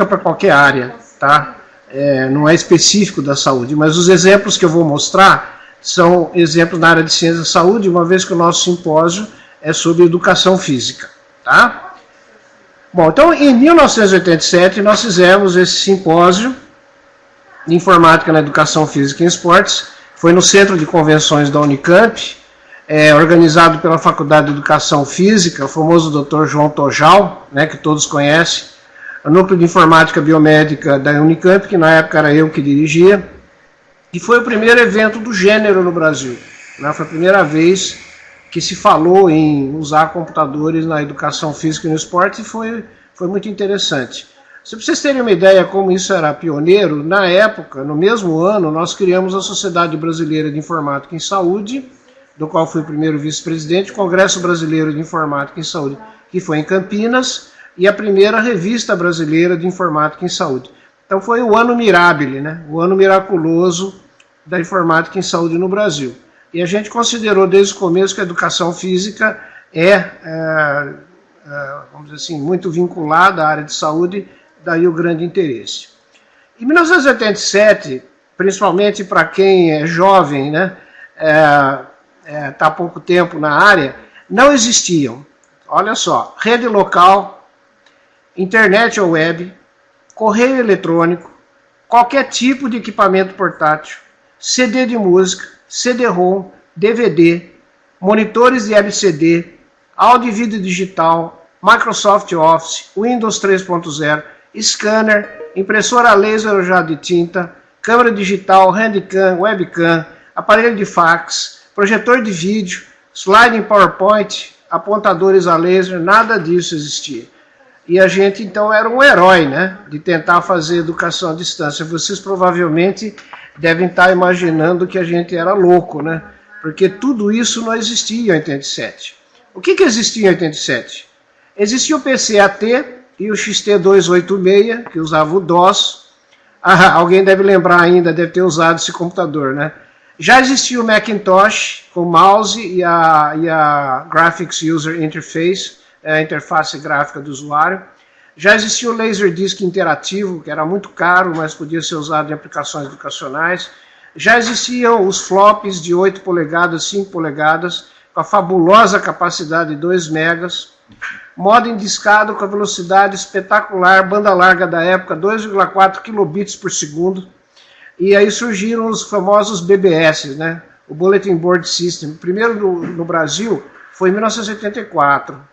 aplica para qualquer área, tá? Não é específico da saúde, mas os exemplos que eu vou mostrar são exemplos na área de ciência da saúde, uma vez que o nosso simpósio é sobre educação física, tá? Bom, então em 1987 nós fizemos esse simpósio de informática na educação física e esportes, foi no Centro de Convenções da Unicamp, organizado pela Faculdade de Educação Física, o famoso Dr. João Tojal, né, que todos conhecem, o Núcleo de Informática Biomédica da Unicamp, que na época era eu que dirigia, e foi o primeiro evento do gênero no Brasil, né, foi a primeira vez que se falou em usar computadores na educação física e no esporte, e foi muito interessante. Se vocês terem uma ideia como isso era pioneiro, na época, no mesmo ano, nós criamos a Sociedade Brasileira de Informática em Saúde, do qual fui o primeiro vice-presidente, o Congresso Brasileiro de Informática em Saúde, que foi em Campinas, e a primeira Revista Brasileira de Informática em Saúde. Então foi o ano mirabile, né? O ano miraculoso da informática em saúde no Brasil. E a gente considerou desde o começo que a educação física vamos dizer assim, muito vinculada à área de saúde, daí o grande interesse. Em 1987, principalmente para quem é jovem, né, está há pouco tempo na área, não existiam, olha só, rede local, internet ou web, correio eletrônico, qualquer tipo de equipamento portátil, CD de música, CD-ROM, DVD, monitores de LCD, áudio e vídeo digital, Microsoft Office, Windows 3.0, scanner, impressora laser ou jato de tinta, câmera digital, handcam, webcam, aparelho de fax, projetor de vídeo, slide em PowerPoint, apontadores a laser, nada disso existia. E a gente, então, era um herói, né, de tentar fazer educação à distância. Vocês provavelmente devem estar imaginando que a gente era louco, né, porque tudo isso não existia em 87. O que existia em 87? Existia o PCAT e o XT286, que usava o DOS. Alguém deve lembrar ainda, deve ter usado esse computador, né? Já existia o Macintosh, com o mouse e a Graphics User Interface, a interface gráfica do usuário. Já existia o Laserdisc interativo, que era muito caro, mas podia ser usado em aplicações educacionais. Já existiam os flops de 8 polegadas, 5 polegadas, com a fabulosa capacidade de 2 megas. Modem discado com a velocidade espetacular, banda larga da época, 2,4 kilobits por segundo. E aí surgiram os famosos BBS, né? O Bulletin Board System. O primeiro no Brasil foi em 1984.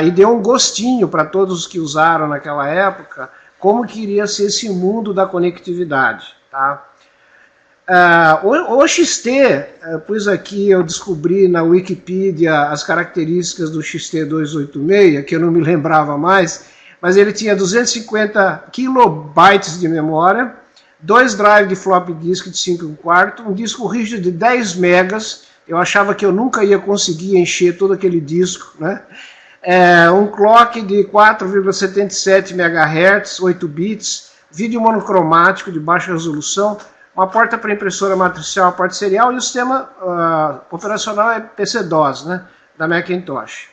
E deu um gostinho para todos os que usaram naquela época como que iria ser esse mundo da conectividade. Tá? O XT, pois aqui eu descobri na Wikipedia as características do XT286, que eu não me lembrava mais, mas ele tinha 250 kilobytes de memória, 2 drives de floppy disk de 5,25, um disco rígido de 10 megas, eu achava que eu nunca ia conseguir encher todo aquele disco, né? Um clock de 4,77 MHz, 8 bits, vídeo monocromático de baixa resolução, uma porta para impressora matricial, porta serial, e o sistema operacional é PC-DOS, né, da Macintosh.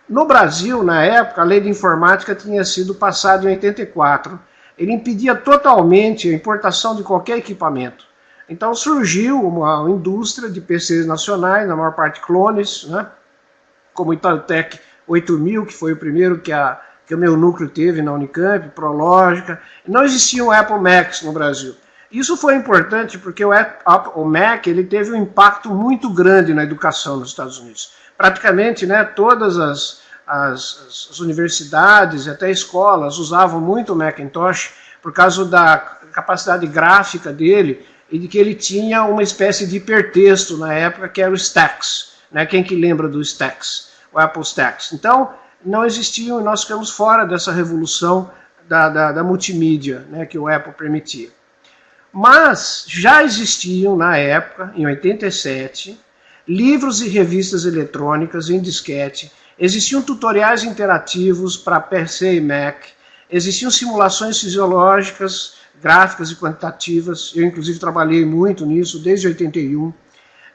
No Brasil, na época, a lei de informática tinha sido passada em 84. Ele impedia totalmente a importação de qualquer equipamento. Então surgiu uma indústria de PCs nacionais, na maior parte clones, né, como o Itautec 8000, que foi o primeiro que o meu núcleo teve na Unicamp, Prológica. Não existia um Apple Macs no Brasil. Isso foi importante porque o Mac ele teve um impacto muito grande na educação nos Estados Unidos. Praticamente, né, todas as universidades e até escolas usavam muito o Macintosh por causa da capacidade gráfica dele e de que ele tinha uma espécie de hipertexto na época, que era o Stax. Né? Quem que lembra do Stax? O Apple Stax. Então, não existiam, e nós ficamos fora dessa revolução da multimídia, né, que o Apple permitia. Mas já existiam, na época, em 87, livros e revistas eletrônicas em disquete, existiam tutoriais interativos para PC e Mac, existiam simulações fisiológicas, gráficas e quantitativas, eu inclusive trabalhei muito nisso desde 81,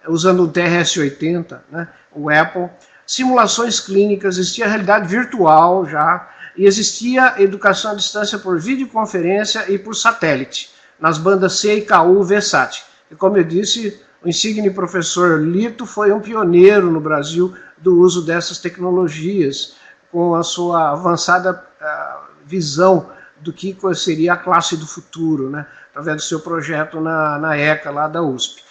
usando o TRS-80, né, o Apple, simulações clínicas, existia realidade virtual já, e existia educação à distância por videoconferência e por satélite, nas bandas C e KU VSAT. E como eu disse, o insigne professor Lito foi um pioneiro no Brasil do uso dessas tecnologias, com a sua avançada visão do que seria a classe do futuro, né, através do seu projeto na ECA, lá da USP.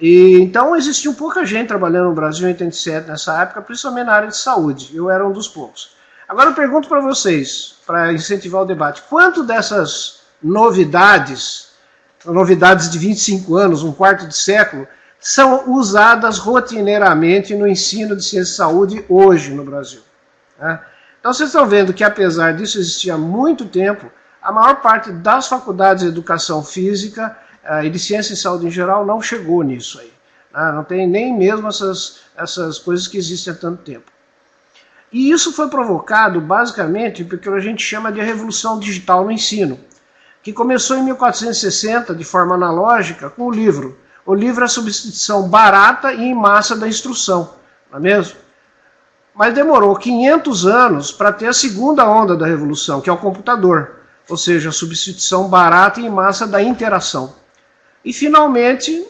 E, então, existia pouca gente trabalhando no Brasil em 87 nessa época, principalmente na área de saúde. Eu era um dos poucos. Agora eu pergunto para vocês, para incentivar o debate, quanto dessas novidades de 25 anos, um quarto de século, são usadas rotineiramente no ensino de ciência e saúde hoje no Brasil? Né? Então vocês estão vendo que, apesar disso existir há muito tempo, a maior parte das faculdades de educação física e de ciência e saúde em geral não chegou nisso aí. Né? Não tem nem mesmo essas coisas que existem há tanto tempo. E isso foi provocado basicamente porque a gente chama de revolução digital no ensino, que começou em 1460 de forma analógica com o livro. O livro é a substituição barata e em massa da instrução, não é mesmo? Mas demorou 500 anos para ter a segunda onda da revolução, que é o computador, ou seja, a substituição barata e em massa da interação. E finalmente,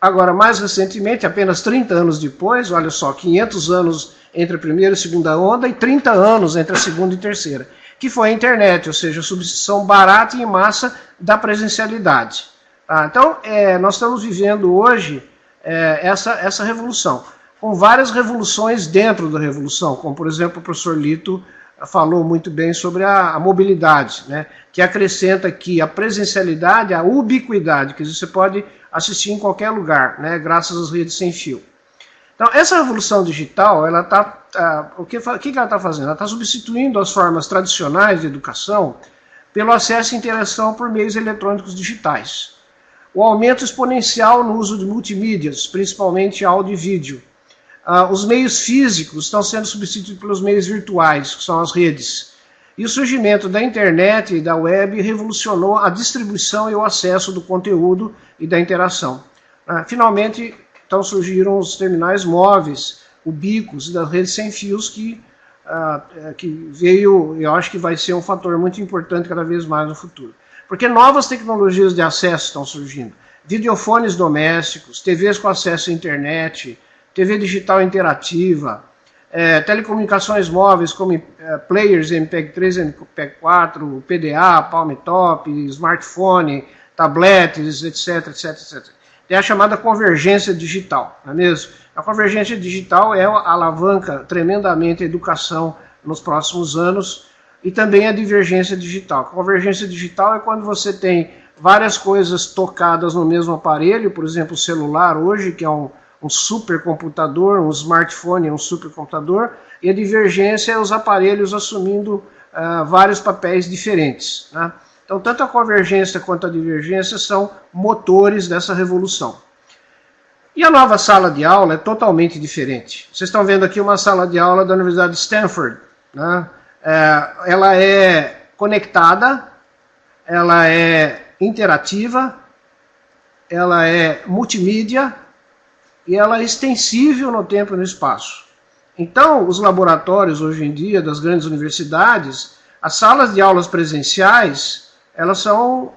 agora mais recentemente, apenas 30 anos depois, olha só, 500 anos entre a primeira e a segunda onda e 30 anos entre a segunda e terceira, que foi a internet, ou seja, a substituição barata e em massa da presencialidade. Então, nós estamos vivendo hoje essa revolução, com várias revoluções dentro da revolução, como, por exemplo, o professor Lito falou muito bem sobre a mobilidade, né, que acrescenta aqui a presencialidade, a ubiquidade, que você pode assistir em qualquer lugar, né, graças às redes sem fio. Então, essa revolução digital, ela o que ela está fazendo? Ela está substituindo as formas tradicionais de educação pelo acesso e interação por meios eletrônicos digitais. O aumento exponencial no uso de multimídias, principalmente áudio e vídeo. Os meios físicos estão sendo substituídos pelos meios virtuais, que são as redes. E o surgimento da internet e da web revolucionou a distribuição e o acesso do conteúdo e da interação. Finalmente, então surgiram os terminais móveis, o Bicos, das redes sem fios, que veio, eu acho que vai ser um fator muito importante cada vez mais no futuro. Porque novas tecnologias de acesso estão surgindo. Videofones domésticos, TVs com acesso à internet, TV digital interativa, telecomunicações móveis como players MP3, MP4, PDA, Palm Top, smartphone, tablets, etc, etc, etc. Tem a chamada convergência digital, não é mesmo? A convergência digital alavanca tremendamente a educação nos próximos anos e também a divergência digital. A convergência digital é quando você tem várias coisas tocadas no mesmo aparelho, por exemplo, o celular hoje, que é um supercomputador, um smartphone é um supercomputador, e a divergência é os aparelhos assumindo vários papéis diferentes, né? Então, tanto a convergência quanto a divergência são motores dessa revolução. E a nova sala de aula é totalmente diferente. Vocês estão vendo aqui uma sala de aula da Universidade de Stanford, né? Ela é conectada, ela é interativa, ela é multimídia e ela é extensível no tempo e no espaço. Então, os laboratórios hoje em dia das grandes universidades, as salas de aulas presenciais, elas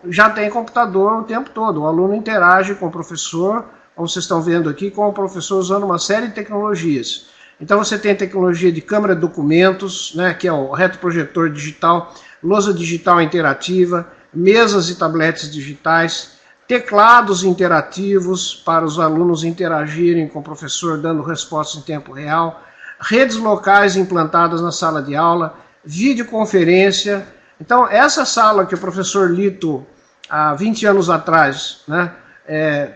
já têm computador o tempo todo. O aluno interage com o professor, como vocês estão vendo aqui, com o professor usando uma série de tecnologias. Então você tem tecnologia de câmera de documentos, né, que é o retroprojetor digital, lousa digital interativa, mesas e tabletes digitais, teclados interativos para os alunos interagirem com o professor dando respostas em tempo real, redes locais implantadas na sala de aula, videoconferência. Então, essa sala que o professor Lito, há 20 anos atrás, né,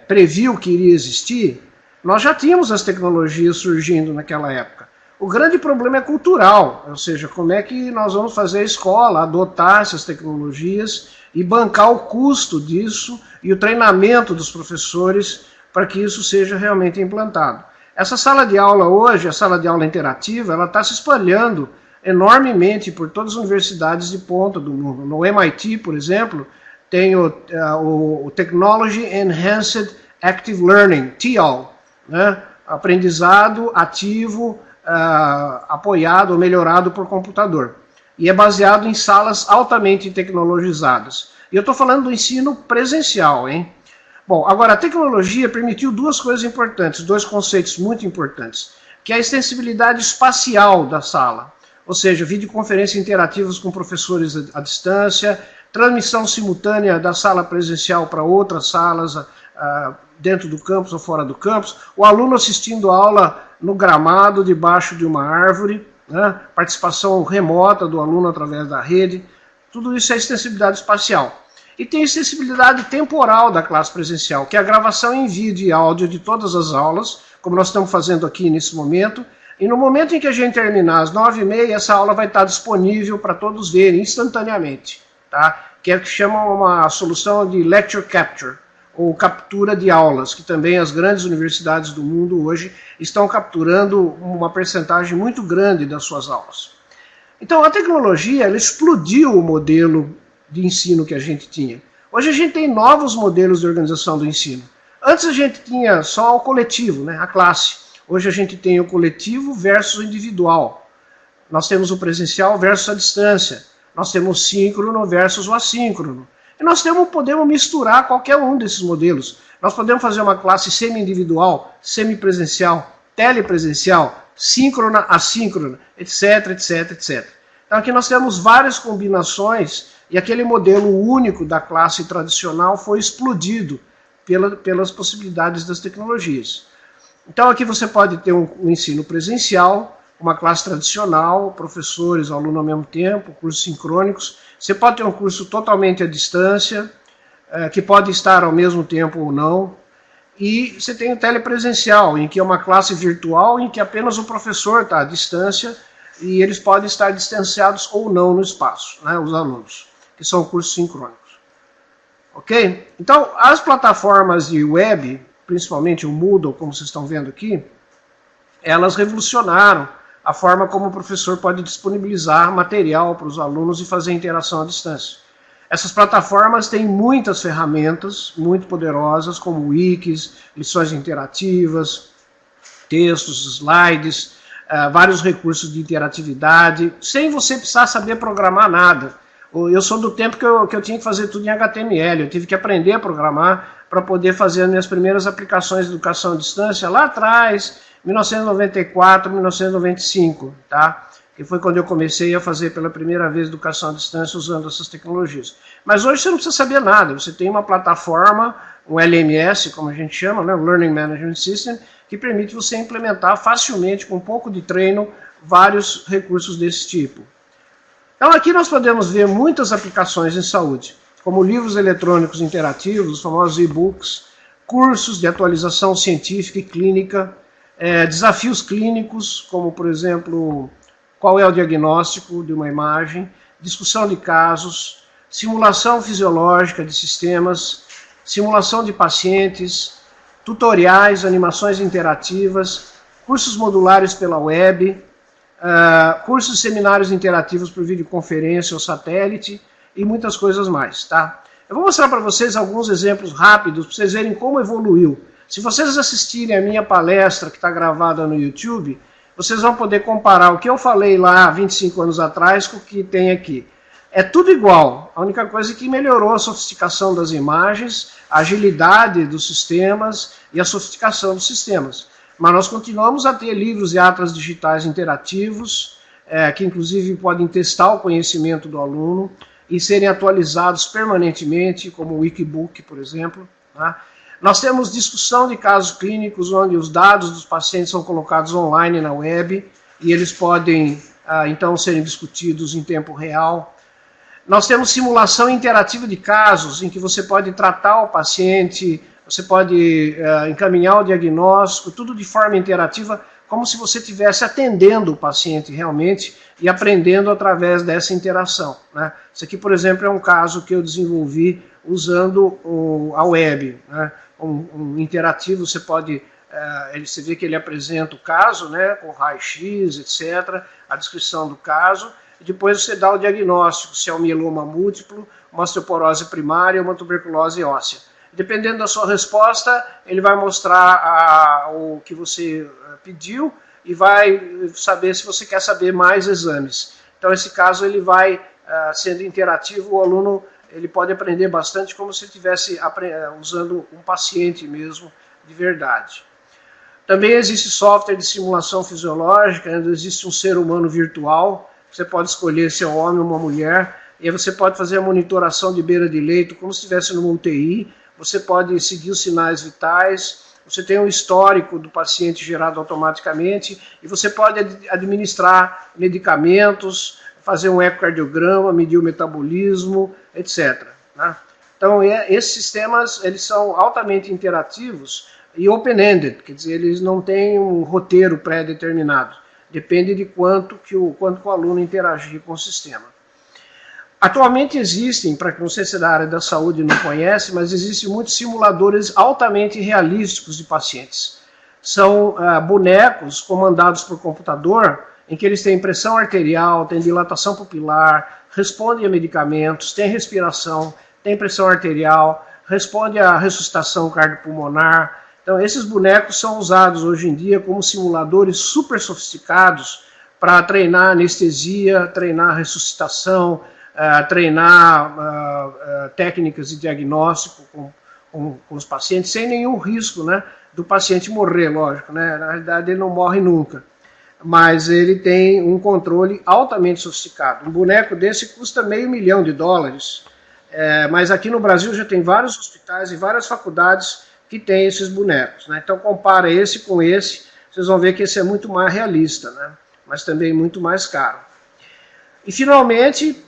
previu que iria existir, nós já tínhamos as tecnologias surgindo naquela época. O grande problema é cultural, ou seja, como é que nós vamos fazer a escola adotar essas tecnologias e bancar o custo disso e o treinamento dos professores para que isso seja realmente implantado. Essa sala de aula hoje, a sala de aula interativa, ela está se espalhando enormemente por todas as universidades de ponta do mundo. No MIT, por exemplo, tem o Technology Enhanced Active Learning, TEAL, né? Aprendizado ativo, apoiado ou melhorado por computador. e é baseado em salas altamente tecnologizadas. E eu estou falando do ensino presencial, hein? Bom, agora a tecnologia permitiu duas coisas importantes, dois conceitos muito importantes, que é a extensibilidade espacial da sala, ou seja, videoconferências interativas com professores à distância, transmissão simultânea da sala presencial para outras salas dentro do campus ou fora do campus, o aluno assistindo a aula no gramado, debaixo de uma árvore, né? Participação remota do aluno através da rede, tudo isso é extensibilidade espacial. E tem extensibilidade temporal da classe presencial, que é a gravação em vídeo e áudio de todas as aulas, como nós estamos fazendo aqui nesse momento, e no momento em que a gente terminar às 9h30, essa aula vai estar disponível para todos verem instantaneamente, tá? Que é o que chamam uma solução de lecture capture, ou captura de aulas, que também as grandes universidades do mundo hoje estão capturando uma percentagem muito grande das suas aulas. Então a tecnologia ela explodiu o modelo de ensino que a gente tinha. Hoje a gente tem novos modelos de organização do ensino. Antes a gente tinha só o coletivo, né, a classe. Hoje a gente tem o coletivo versus o individual. Nós temos o presencial versus a distância. Nós temos o síncrono versus o assíncrono. E nós podemos misturar qualquer um desses modelos. Nós podemos fazer uma classe semi-individual, semi-presencial, telepresencial, síncrona, assíncrona, etc, etc, etc. Então aqui nós temos várias combinações e aquele modelo único da classe tradicional foi explodido pelas possibilidades das tecnologias. Então aqui você pode ter um ensino presencial, uma classe tradicional, professores, aluno ao mesmo tempo, cursos sincrônicos. Você pode ter um curso totalmente à distância, que pode estar ao mesmo tempo ou não. E você tem o telepresencial, em que é uma classe virtual, em que apenas o professor está à distância e eles podem estar distanciados ou não no espaço, né, os alunos, que são cursos sincrônicos. Ok? Então, as plataformas de web, principalmente o Moodle, como vocês estão vendo aqui, elas revolucionaram a forma como o professor pode disponibilizar material para os alunos e fazer interação à distância. Essas plataformas têm muitas ferramentas muito poderosas, como wikis, lições interativas, textos, slides, vários recursos de interatividade, sem você precisar saber programar nada. Eu sou do tempo que eu tinha que fazer tudo em HTML, eu tive que aprender a programar para poder fazer as minhas primeiras aplicações de educação à distância lá atrás, 1994, 1995, tá? Que foi quando eu comecei a fazer pela primeira vez educação à distância usando essas tecnologias. Mas hoje você não precisa saber nada, você tem uma plataforma, um LMS, como a gente chama, né, Learning Management System, que permite você implementar facilmente, com um pouco de treino, vários recursos desse tipo. Então aqui nós podemos ver muitas aplicações em saúde, como livros eletrônicos interativos, os famosos e-books, cursos de atualização científica e clínica, desafios clínicos, como por exemplo, qual é o diagnóstico de uma imagem, discussão de casos, simulação fisiológica de sistemas, simulação de pacientes, tutoriais, animações interativas, cursos modulares pela web, cursos e seminários interativos por videoconferência ou satélite e muitas coisas mais, tá? Eu vou mostrar para vocês alguns exemplos rápidos para vocês verem como evoluiu. Se vocês assistirem a minha palestra que está gravada no YouTube, vocês vão poder comparar o que eu falei lá 25 anos atrás com o que tem aqui. É tudo igual, a única coisa é que melhorou a sofisticação das imagens, a agilidade dos sistemas e a sofisticação dos sistemas. Mas nós continuamos a ter livros e atlas digitais interativos, que inclusive podem testar o conhecimento do aluno e serem atualizados permanentemente, como o Wikibook, por exemplo, tá? Nós temos discussão de casos clínicos, onde os dados dos pacientes são colocados online na web e eles podem, então, serem discutidos em tempo real. Nós temos simulação interativa de casos, em que você pode tratar o paciente, você pode encaminhar o diagnóstico, tudo de forma interativa, como se você estivesse atendendo o paciente realmente e aprendendo através dessa interação, né? Isso aqui, por exemplo, é um caso que eu desenvolvi usando a web, né? Um interativo, você pode, você vê que ele apresenta o caso, né, com raio-x, etc., a descrição do caso, e depois você dá o diagnóstico, se é um mieloma múltiplo, uma osteoporose primária ou uma tuberculose óssea. Dependendo da sua resposta, ele vai mostrar o que você pediu e vai saber se você quer saber mais exames. Então, esse caso, ele vai sendo interativo, o aluno ele pode aprender bastante como se estivesse usando um paciente mesmo, de verdade. Também existe software de simulação fisiológica, existe um ser humano virtual, você pode escolher se é um homem ou uma mulher, e aí você pode fazer a monitoração de beira de leito, como se estivesse numa UTI, você pode seguir os sinais vitais, você tem um histórico do paciente gerado automaticamente, e você pode administrar medicamentos, fazer um ecocardiograma, medir o metabolismo, etc. Né? Então, esses sistemas eles são altamente interativos e open-ended, quer dizer, eles não têm um roteiro pré-determinado. Depende de quanto o aluno interagir com o sistema. Atualmente existem, para quem não sei se é da área da saúde não conhece, mas existem muitos simuladores altamente realísticos de pacientes. São bonecos comandados por computador, em que eles têm pressão arterial, têm dilatação pupilar, respondem a medicamentos, têm respiração, têm pressão arterial, respondem à ressuscitação cardiopulmonar. Então, esses bonecos são usados hoje em dia como simuladores super sofisticados para treinar anestesia, treinar ressuscitação, treinar técnicas de diagnóstico com os pacientes, sem nenhum risco, né, do paciente morrer, lógico, né? Na realidade ele não morre nunca, mas ele tem um controle altamente sofisticado. Um boneco desse custa $500 mil, mas aqui no Brasil já tem vários hospitais e várias faculdades que têm esses bonecos, né? Então compara esse com esse, vocês vão ver que esse é muito mais realista, né? Mas também muito mais caro. E finalmente,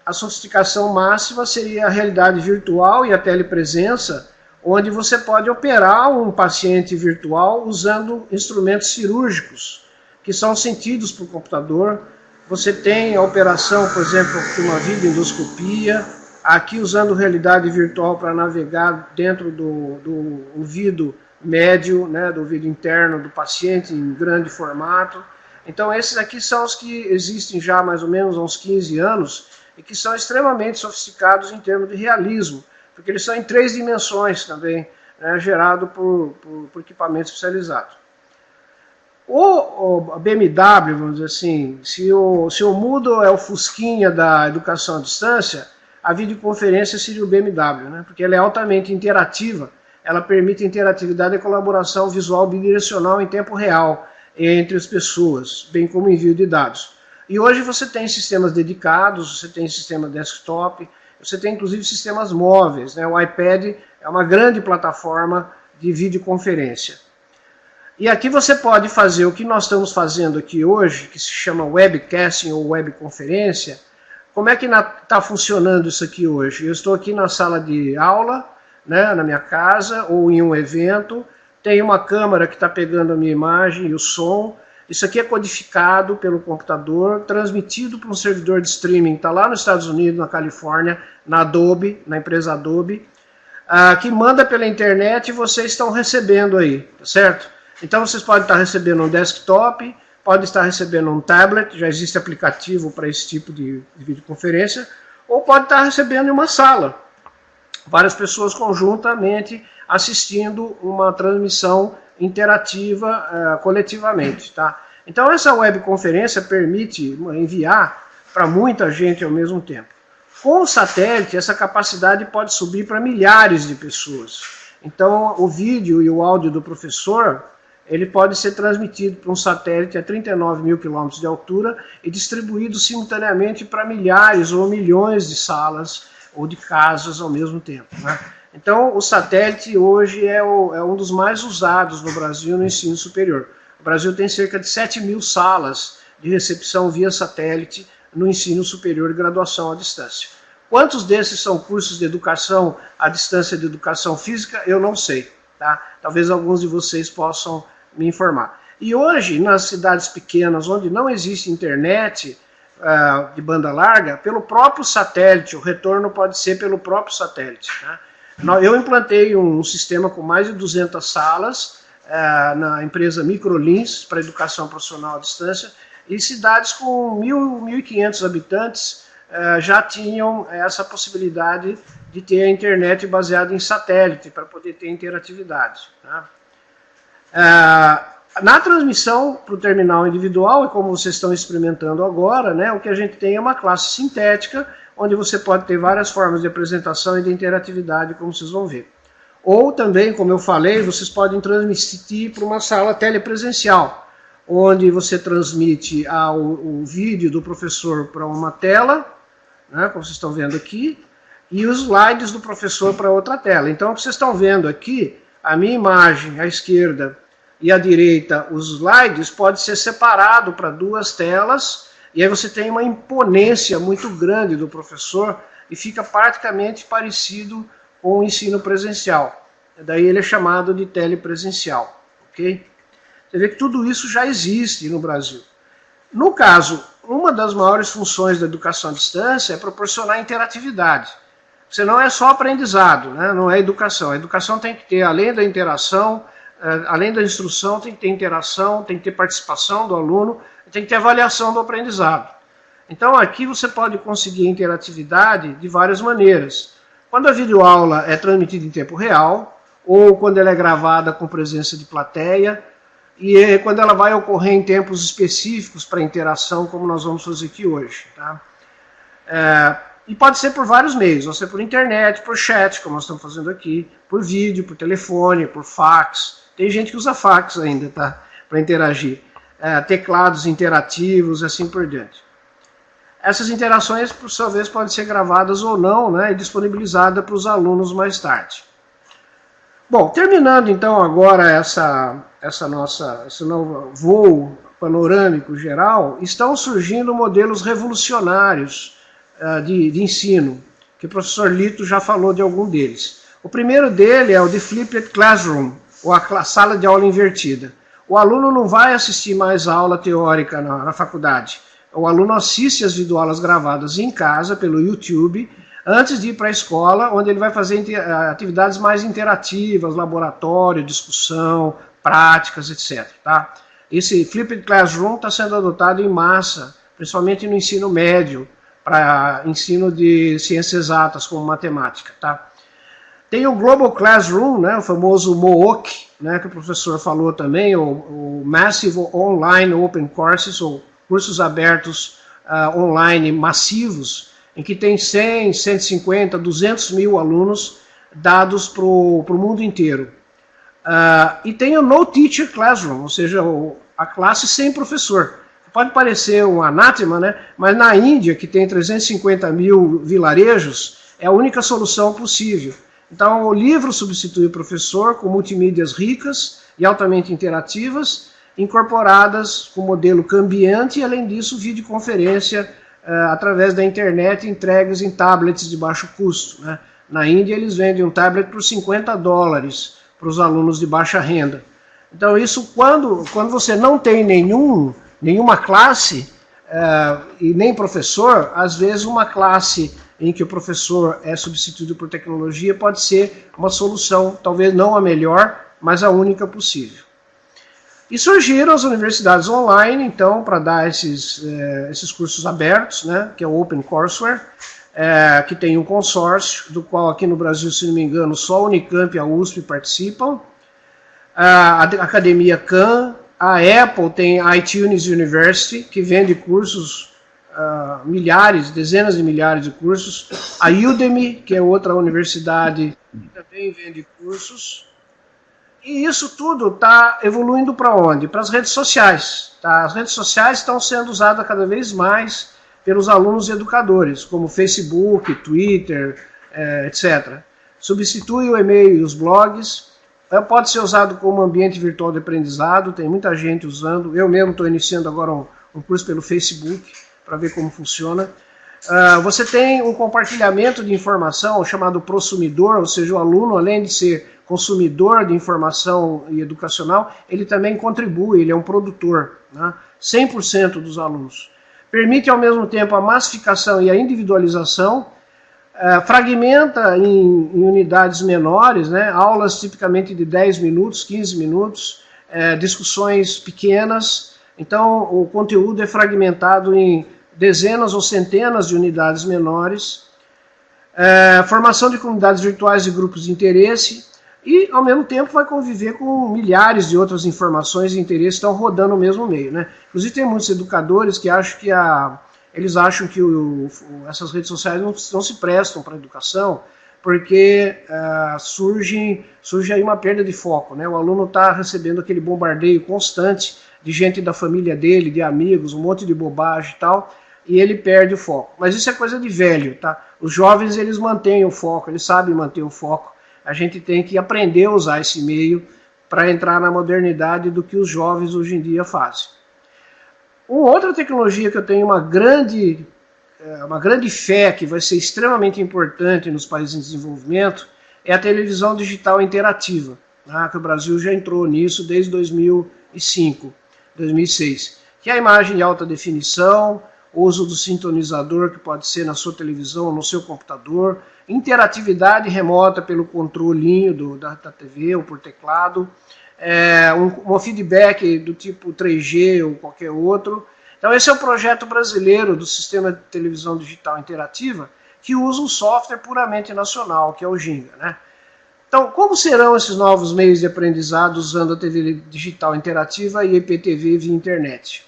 a sofisticação máxima seria a realidade virtual e a telepresença, onde você pode operar um paciente virtual usando instrumentos cirúrgicos, que são sentidos por computador. Você tem a operação, por exemplo, de uma videoendoscopia, aqui usando realidade virtual para navegar dentro do ouvido médio, né, do ouvido interno do paciente em grande formato. Então esses aqui são os que existem já mais ou menos há uns 15 anos e que são extremamente sofisticados em termos de realismo, porque eles são em 3 dimensões também, né, gerado por equipamento especializado. O BMW, vamos dizer assim, se o Moodle é o fusquinha da educação à distância, a videoconferência seria o BMW, né, porque ela é altamente interativa, ela permite interatividade e colaboração visual bidirecional em tempo real entre as pessoas, bem como envio de dados. E hoje você tem sistemas dedicados, você tem sistema desktop, você tem inclusive sistemas móveis, né? O iPad é uma grande plataforma de videoconferência. E aqui você pode fazer o que nós estamos fazendo aqui hoje, que se chama webcasting ou webconferência. Como é que está funcionando isso aqui hoje? Eu estou aqui na sala de aula, né, na minha casa, ou em um evento, tem uma câmera que está pegando a minha imagem e o som. Isso aqui é codificado pelo computador, transmitido para um servidor de streaming, está lá nos Estados Unidos, na Califórnia, na Adobe, na empresa Adobe, que manda pela internet e vocês estão recebendo aí, tá certo? Então vocês podem estar recebendo um desktop, podem estar recebendo um tablet, já existe aplicativo para esse tipo de videoconferência, ou pode estar recebendo em uma sala, várias pessoas conjuntamente assistindo uma transmissão interativa coletivamente, tá? Então essa webconferência permite enviar para muita gente ao mesmo tempo. Com o satélite, essa capacidade pode subir para milhares de pessoas. Então o vídeo e o áudio do professor, ele pode ser transmitido para um satélite a 39 mil quilômetros de altura e distribuído simultaneamente para milhares ou milhões de salas ou de casas ao mesmo tempo, né? Então, o satélite hoje é um dos mais usados no Brasil no ensino superior. O Brasil tem cerca de 7 mil salas de recepção via satélite no ensino superior e graduação à distância. Quantos desses são cursos de educação à distância de educação física, eu não sei, tá? Talvez alguns de vocês possam me informar. E hoje, nas cidades pequenas, onde não existe internet de banda larga, pelo próprio satélite, o retorno pode ser pelo próprio satélite, né? Eu implantei um sistema com mais de 200 salas na empresa Microlins para educação profissional à distância, e cidades com 1.500 habitantes já tinham essa possibilidade de ter a internet baseada em satélite para poder ter interatividade, tá? Na transmissão para o terminal individual, e como vocês estão experimentando agora, né, o que a gente tem é uma classe sintética, onde você pode ter várias formas de apresentação e de interatividade, como vocês vão ver. Ou também, como eu falei, vocês podem transmitir para uma sala telepresencial, onde você transmite o vídeo do professor para uma tela, né, como vocês estão vendo aqui, e os slides do professor para outra tela. Então, o que vocês estão vendo aqui, a minha imagem à esquerda e à direita, os slides, pode ser separado para duas telas, e aí você tem uma imponência muito grande do professor, e fica praticamente parecido com o ensino presencial. Daí ele é chamado de telepresencial. Ok? Você vê que tudo isso já existe no Brasil. No caso, uma das maiores funções da educação à distância é proporcionar interatividade. Você não é só aprendizado, né? Não é educação. A educação tem que ter, além da interação, além da instrução, tem que ter interação, tem que ter participação do aluno, tem que ter avaliação do aprendizado. Então aqui você pode conseguir interatividade de várias maneiras. Quando a videoaula é transmitida em tempo real, ou quando ela é gravada com presença de plateia, e quando ela vai ocorrer em tempos específicos para interação, como nós vamos fazer aqui hoje. Tá? E pode ser por vários meios, pode ser por internet, por chat, como nós estamos fazendo aqui, por vídeo, por telefone, por fax. Tem gente que usa fax ainda, tá? Para interagir. Teclados interativos, assim por diante. Essas interações, por sua vez, podem ser gravadas ou não, né, e disponibilizadas para os alunos mais tarde. Bom, terminando então agora esse novo voo panorâmico geral, estão surgindo modelos revolucionários de ensino, que o professor Lito já falou de algum deles. O primeiro dele é o de Flipped Classroom, ou a sala de aula invertida. O aluno não vai assistir mais a aula teórica na faculdade. O aluno assiste as videoaulas gravadas em casa, pelo YouTube, antes de ir para a escola, onde ele vai fazer atividades mais interativas, laboratório, discussão, práticas, etc. Tá? Esse Flipped Classroom está sendo adotado em massa, principalmente no ensino médio, para ensino de ciências exatas, como matemática. Tá? Tem o Global Classroom, né, o famoso MOOC, né, que o professor falou também, o Massive Online Open Courses, ou cursos abertos online massivos, em que tem 100, 150, 200 mil alunos dados para o mundo inteiro. E tem o No Teacher Classroom, ou seja, a classe sem professor. Pode parecer um anátema, né? Mas na Índia, que tem 350 mil vilarejos, é a única solução possível. Então, o livro substitui o professor com multimídias ricas e altamente interativas, incorporadas com modelo cambiante e, além disso, videoconferência através da internet, entregues em tablets de baixo custo. Né? Na Índia, eles vendem um tablet por $50 para os alunos de baixa renda. Então, isso quando você não tem nenhuma classe e nem professor, às vezes uma classe em que o professor é substituído por tecnologia pode ser uma solução, talvez não a melhor, mas a única possível. E surgiram as universidades online, então, para dar esses cursos abertos, né, que é o Open Courseware, que tem um consórcio, do qual aqui no Brasil, se não me engano, só a Unicamp e a USP participam, a Academia Khan, a Apple tem a iTunes University, que vende cursos, milhares, dezenas de milhares de cursos, a Udemy, que é outra universidade que também vende cursos. E isso tudo está evoluindo para onde? Para as redes sociais. Tá? As redes sociais estão sendo usadas cada vez mais pelos alunos e educadores, como Facebook, Twitter, etc. Substitui o e-mail e os blogs. Pode ser usado como ambiente virtual de aprendizado, tem muita gente usando. Eu mesmo estou iniciando agora um curso pelo Facebook para ver como funciona. Você tem um compartilhamento de informação chamado prosumidor, ou seja, o aluno, além de ser consumidor de informação e educacional, ele também contribui, ele é um produtor, né? 100% dos alunos. Permite ao mesmo tempo a massificação e a individualização, fragmenta em unidades menores, né? Aulas tipicamente de 10 minutos, 15 minutos, discussões pequenas, então o conteúdo é fragmentado em dezenas ou centenas de unidades menores, formação de comunidades virtuais e grupos de interesse, e, ao mesmo tempo, vai conviver com milhares de outras informações e interesses que estão rodando no mesmo meio, né? Inclusive, tem muitos educadores que acham que eles acham que essas redes sociais não se prestam para a educação, porque surge aí uma perda de foco, né? O aluno está recebendo aquele bombardeio constante de gente da família dele, de amigos, um monte de bobagem e tal, e ele perde o foco. Mas isso é coisa de velho, tá? Os jovens, eles mantêm o foco, eles sabem manter o foco. A gente tem que aprender a usar esse meio para entrar na modernidade do que os jovens hoje em dia fazem. Uma outra tecnologia que eu tenho uma grande fé que vai ser extremamente importante nos países em desenvolvimento é a televisão digital interativa, né, que o Brasil já entrou nisso desde 2005, 2006, que é a imagem de alta definição, uso do sintonizador que pode ser na sua televisão ou no seu computador, interatividade remota pelo controlinho da TV ou por teclado, um feedback do tipo 3G ou qualquer outro. Então esse é o projeto brasileiro do Sistema de Televisão Digital Interativa, que usa um software puramente nacional, que é o Ginga, né? Então, como serão esses novos meios de aprendizado usando a TV digital interativa e IPTV via internet?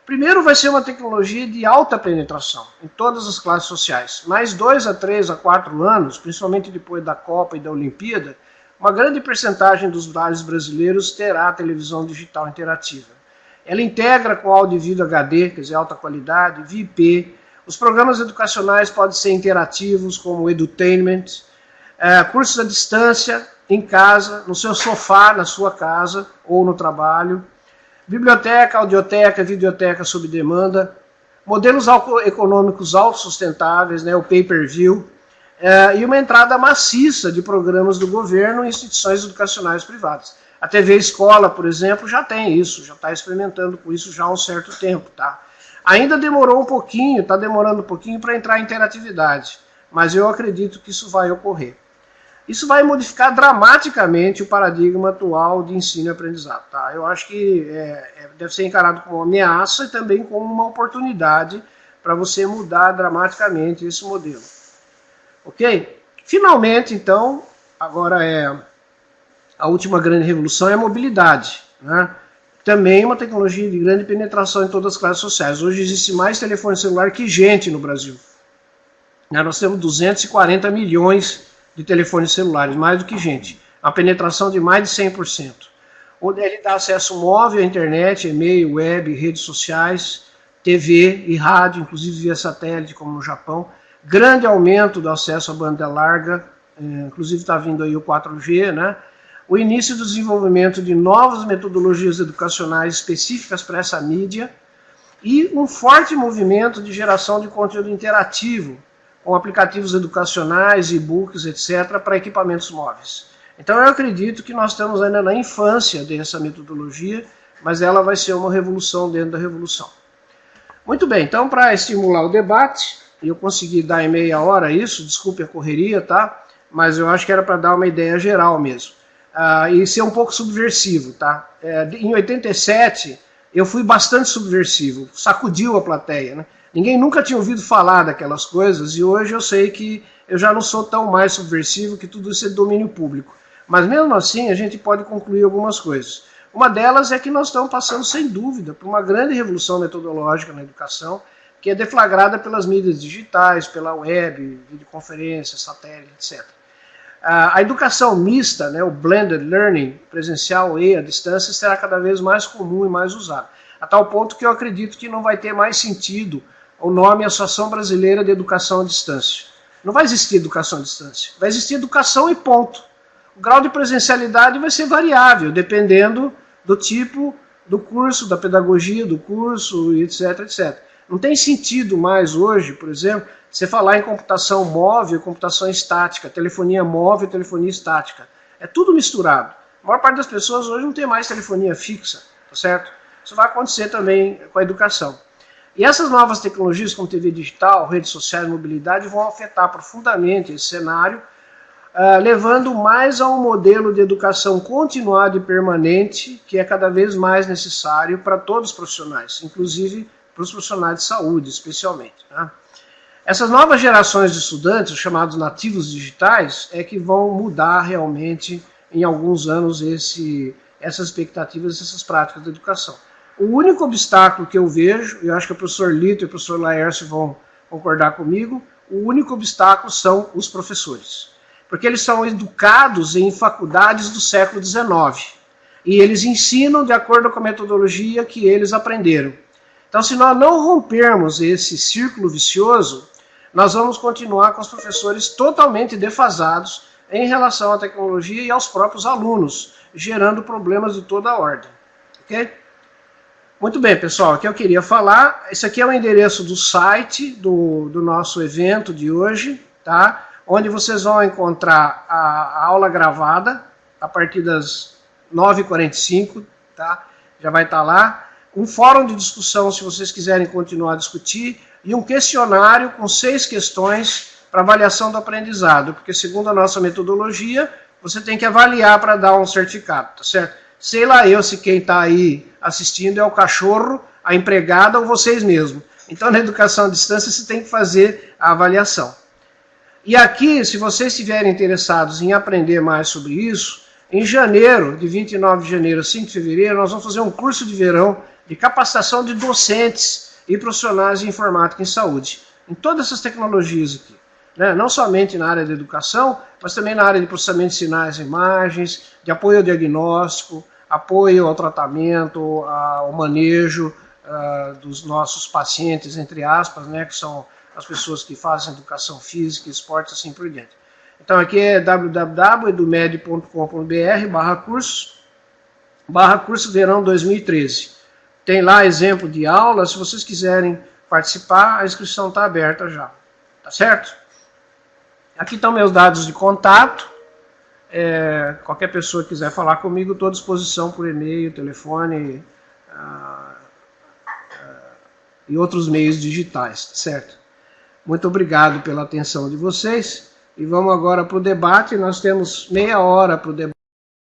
Primeiro, vai ser uma tecnologia de alta penetração em todas as classes sociais. Mais 2 a 3 a 4 anos, principalmente depois da Copa e da Olimpíada, uma grande percentagem dos lares brasileiros terá televisão digital interativa. Ela integra com áudio e vídeo HD, quer dizer, alta qualidade, via IP. Os programas educacionais podem ser interativos, como edutainment, cursos à distância, em casa, no seu sofá, na sua casa ou no trabalho. Biblioteca, audioteca, videoteca sob demanda, modelos econômicos autossustentáveis, né, o pay-per-view, e uma entrada maciça de programas do governo e instituições educacionais privadas. A TV Escola, por exemplo, já tem isso, já está experimentando com isso já há um certo tempo. Tá? Ainda demorou um pouquinho, está demorando um pouquinho para entrar em interatividade, mas eu acredito que isso vai ocorrer. Isso vai modificar dramaticamente o paradigma atual de ensino e aprendizado. Tá? Eu acho que deve ser encarado como uma ameaça e também como uma oportunidade para você mudar dramaticamente esse modelo. Ok? Finalmente, então, agora a última grande revolução é a mobilidade. Né? Também uma tecnologia de grande penetração em todas as classes sociais. Hoje existe mais telefone celular que gente no Brasil. Nós temos 240 milhões de telefones celulares, mais do que gente. A penetração de mais de 100%. Ele dá acesso móvel à internet, e-mail, web, redes sociais, TV e rádio, inclusive via satélite, como no Japão. Grande aumento do acesso à banda larga, inclusive está vindo aí o 4G, né? O início do desenvolvimento de novas metodologias educacionais específicas para essa mídia e um forte movimento de geração de conteúdo interativo, com aplicativos educacionais, e-books, etc., para equipamentos móveis. Então eu acredito que nós estamos ainda na infância dessa metodologia, mas ela vai ser uma revolução dentro da revolução. Muito bem, então para estimular o debate, eu consegui dar em meia hora isso, desculpe a correria, tá? Mas eu acho que era para dar uma ideia geral mesmo. E ser um pouco subversivo, tá? Em 87, eu fui bastante subversivo, sacudiu a plateia, né? Ninguém nunca tinha ouvido falar daquelas coisas e hoje eu sei que eu já não sou tão mais subversivo, que tudo isso é domínio público. Mas mesmo assim a gente pode concluir algumas coisas. Uma delas é que nós estamos passando, sem dúvida, por uma grande revolução metodológica na educação, que é deflagrada pelas mídias digitais, pela web, videoconferência, satélite, etc. A educação mista, né, o blended learning, presencial e à distância, será cada vez mais comum e mais usado. A tal ponto que eu acredito que não vai ter mais sentido o nome Associação Brasileira de Educação à Distância. Não vai existir educação à distância, vai existir educação e ponto. O grau de presencialidade vai ser variável, dependendo do tipo do curso, da pedagogia do curso, etc, etc. Não tem sentido mais hoje, por exemplo, você falar em computação móvel e computação estática, telefonia móvel e telefonia estática. É tudo misturado. A maior parte das pessoas hoje não tem mais telefonia fixa, tá certo? Isso vai acontecer também com a educação. E essas novas tecnologias, como TV digital, redes sociais, mobilidade, vão afetar profundamente esse cenário, levando mais a um modelo de educação continuada e permanente, que é cada vez mais necessário para todos os profissionais, inclusive para os profissionais de saúde, especialmente. Né? Essas novas gerações de estudantes, os chamados nativos digitais, é que vão mudar realmente em alguns anos essas expectativas, essas práticas da educação. O único obstáculo que eu vejo, eu acho que o professor Lito e o professor Laércio vão concordar comigo, o único obstáculo são os professores. Porque eles são educados em faculdades do século XIX. E eles ensinam de acordo com a metodologia que eles aprenderam. Então, se nós não rompermos esse círculo vicioso, nós vamos continuar com os professores totalmente defasados em relação à tecnologia e aos próprios alunos, gerando problemas de toda a ordem. Ok? Muito bem, pessoal, o que eu queria falar, esse aqui é o endereço do site do nosso evento de hoje, tá? Onde vocês vão encontrar a aula gravada a partir das 9h45, tá? Já vai estar lá. Um fórum de discussão, se vocês quiserem continuar a discutir, e um questionário com 6 questões para avaliação do aprendizado, porque segundo a nossa metodologia, você tem que avaliar para dar um certificado, tá certo? Sei lá eu se quem está aí assistindo é o cachorro, a empregada ou vocês mesmos. Então, na educação à distância, você tem que fazer a avaliação. E aqui, se vocês estiverem interessados em aprender mais sobre isso, em janeiro, de 29 de janeiro a 5 de fevereiro, nós vamos fazer um curso de verão de capacitação de docentes e profissionais de informática em saúde, em todas essas tecnologias aqui. Né? Não somente na área da educação, mas também na área de processamento de sinais e imagens, de apoio ao diagnóstico, apoio ao tratamento, ao manejo dos nossos pacientes, entre aspas, né, que são as pessoas que fazem educação física, esporte, assim por diante. Então aqui é www.edumed.com.br/curso verão 2013. Tem lá exemplo de aula, se vocês quiserem participar, a inscrição está aberta já. Tá certo? Aqui estão meus dados de contato. Qualquer pessoa que quiser falar comigo, estou à disposição por e-mail, telefone e outros meios digitais, tá certo? Muito obrigado pela atenção de vocês. E vamos agora para o debate. Nós temos meia hora para o debate.